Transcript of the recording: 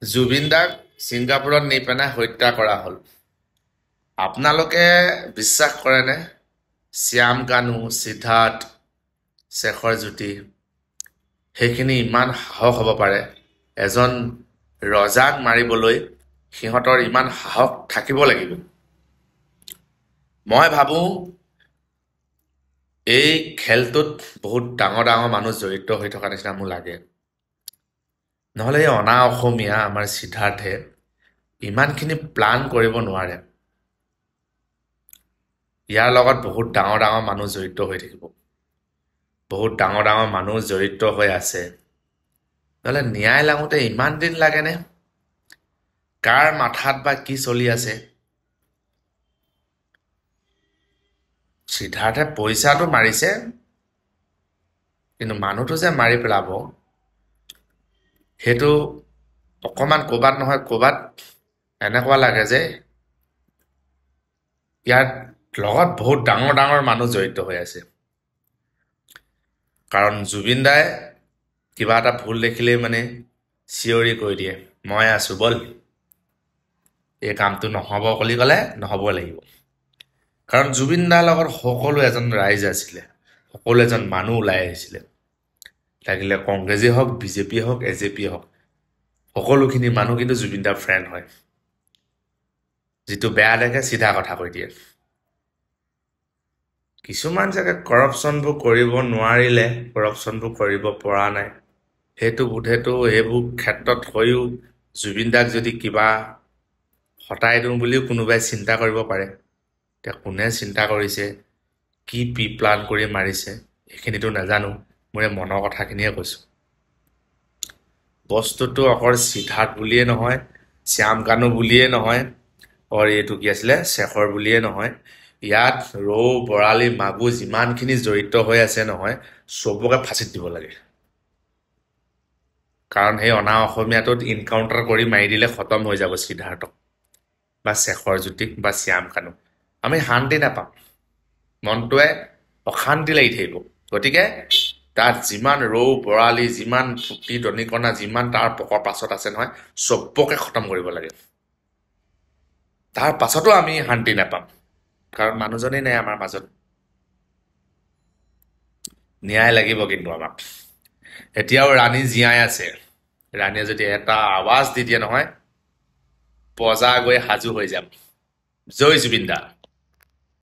জুবিন দাক ছিংগাপুৰত নি পেলাই হত্যা কৰা হ'ল। আপোনালোকে বিশ্বাস কৰেনে? শ্যাম কানু, সিদ্ধাৰ্থ, শেখৰ জ্যোতি সেইখিনি ইমান সাহস হ'ব পাৰে? এজন ৰজাক মাৰিবলৈ সিহঁতৰ ইমান সাহস থাকিব লাগিব। মই ভাবোঁ এই খেলটোত বহুত ডাঙৰ ডাঙৰ মানুহ জড়িত হৈ থকা নিচিনা মোৰ লাগে। নহ'লে এই অনা অসমীয়া আমাৰ সিদ্ধাৰ্থে ইমানখিনি প্লান কৰিব নোৱাৰে। ইয়াৰ লগত বহুত ডাঙৰ ডাঙৰ মানুহ জড়িত হৈ থাকিব, বহুত ডাঙৰ ডাঙৰ মানুহ জড়িত হৈ আছে। নহ'লে ন্যায় লাগোতে ইমান দিন লাগেনে? কাৰ মাথাত বা কি চলি আছে? সিদ্ধাৰ্থে পইচাটো মাৰিছে, কিন্তু মানুহটো যে মাৰি পেলাব সেইটো অকণমান ক'ৰবাত নহয় ক'ৰবাত এনেকুৱা লাগে যে ইয়াৰ লগত বহুত ডাঙৰ ডাঙৰ মানুহ জড়িত হৈ আছে। কাৰণ জুবিন দাই কিবা এটা ভুল দেখিলেই মানে চিঞৰি কৈ দিয়ে, মই আছোঁ বল, এই কামটো নহ'ব বুলি ক'লে নহ'ব লাগিব। কাৰণ জুবিন দাৰ লগত সকলো এজন ৰাইজ আছিলে, সকলো এজন মানুহ ওলাই আহিছিলে। লাগিলে কংগ্ৰেছেই হওক, বিজেপিয়ে হওক, এজেপিয়ে হওক, সকলোখিনি মানুহ কিন্তু জুবিন দাৰ ফ্ৰেণ্ড হয়। যিটো বেয়া দেখে চিধা কথা কৈ দিয়ে। কিছুমান জেগাত কৰাপশ্যনবোৰ কৰিব নোৱাৰিলে, কৰাপশ্যনবোৰ কৰিব পৰা নাই, সেইটো বোধেতো সেইবোৰ ক্ষেত্ৰত হৈও জুবিন দাক যদি কিবা হটাই দিওঁ বুলিও কোনোবাই চিন্তা কৰিব পাৰে। এতিয়া কোনে চিন্তা কৰিছে, কি প্ৰি প্লান কৰি মাৰিছে, এইখিনিতো নাজানো। মোৰ এই মনৰ কথাখিনিয়ে কৈছোঁ। বস্তুটো অকল সিদ্ধাৰ্থ বুলিয়ে নহয়, শ্যাম কানু বুলিয়ে নহয়, এইটো কি আছিলে শেখৰ বুলিয়ে নহয়, ইয়াত ৰৌ, বৰালি, মাগুৰ যিমানখিনি জড়িত হৈ আছে নহয়, চবকে ফাঁচিত দিব লাগে। কাৰণ সেই অনা অসমীয়াটোত ইনকাউণ্টাৰ কৰি মাৰি দিলে খতম হৈ যাব সিদ্ধাৰ্থক বা শেখৰ জ্যোতিক বা শ্যাম কানু। আমি শান্তি নাপাম, মনটোৱে অশান্তি লাগি থাকিব। গতিকে তাত যিমান ৰৌ, বৰালি, যিমান ফুটি দনিকণা, যিমান তাৰ পকৰ পাছত আছে নহয়, চবকে খতম কৰিব লাগে। তাৰ পাছতো আমি শান্তি নাপাম, কাৰণ মানুহজনেই নাই আমাৰ মাজত। ন্যায় লাগিব কিন্তু আমাক। এতিয়াও ৰাণী জীয়াই আছে। ৰাণীয়ে যদি এটা আৱাজ দি দিয়ে নহয়, পজা গৈ সাজু হৈ যাম। জয় জুবিন দা।